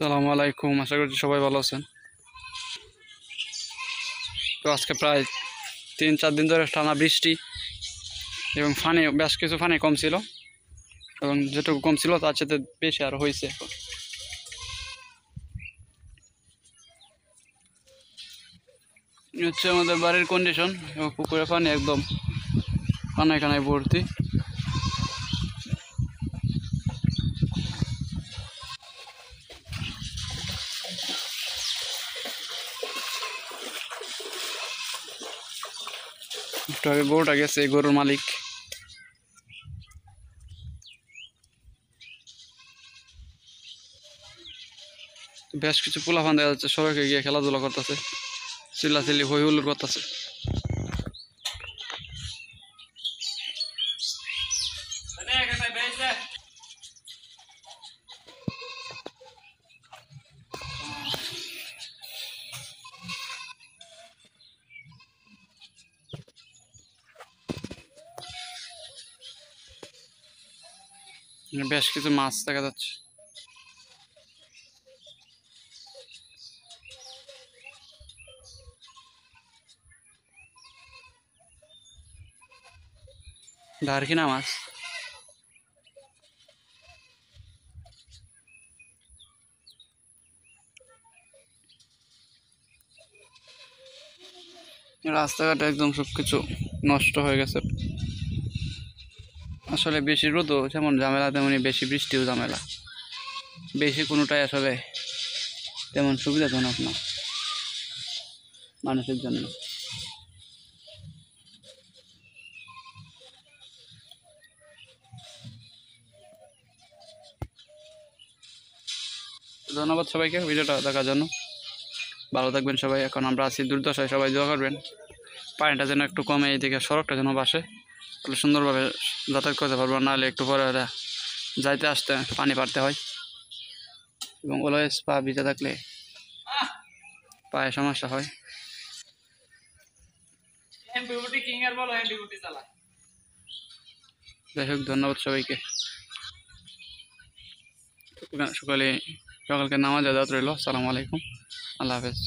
আসসালামু আলাইকুম, আশা করছি সবাই ভালো আছেন। তো আজকে প্রায় 3-4 দিন ধরে টানা বৃষ্টি এবং পানি বেশ কিছু পানি কম ছিল, এবং যেটুকু কম ছিল তার সাথে বেশি আরও হয়েছে। হচ্ছে আমাদের বাড়ির কন্ডিশন, এবং পুকুরে পানি একদম কানায় কানায় ভর্তি। একটু আগে গরুটা গেছে, এই গরুর মালিক। বেশ কিছু পোলাপান দেখা যাচ্ছে সবাইকে গিয়ে খেলাধুলা করতেছে, চিল্লাচিল্লি হই হুল্লোড় করতেছে। বেশ কিছু মাছ দেখা যাচ্ছে। ধারকিনা মাছ। রাস্তাঘাট একদম সবকিছু নষ্ট হয়ে গেছে। আসলে বেশি রোদও যেমন ঝামেলা, তেমনি বেশি বৃষ্টিও ঝামেলা। বেশি কোনোটাই আসলে তেমন সুবিধাজনক না মানুষের জন্য। ধন্যবাদ সবাইকে ভিডিওটা দেখার জন্য। ভালো থাকবেন সবাই। এখন আমরা আছি দুর্দশায়, সবাই দোয়া করবেন পানিটা যেন একটু কমে, এইদিকে সড়কটা যেন বাসে, তাহলে সুন্দরভাবে যাতায়াত করতে পারবো। নাহলে একটু পরে যাইতে আসতে পানি পারতে হয়, এবং অলওয়েজ পা ভিজে থাকলে পায়ে সমস্যা হয়। যাই হোক, ধন্যবাদ সবাইকে। সকালকে নামাজ আদাত রইল। আসসালামু আলাইকুম, আল্লাহ হাফেজ।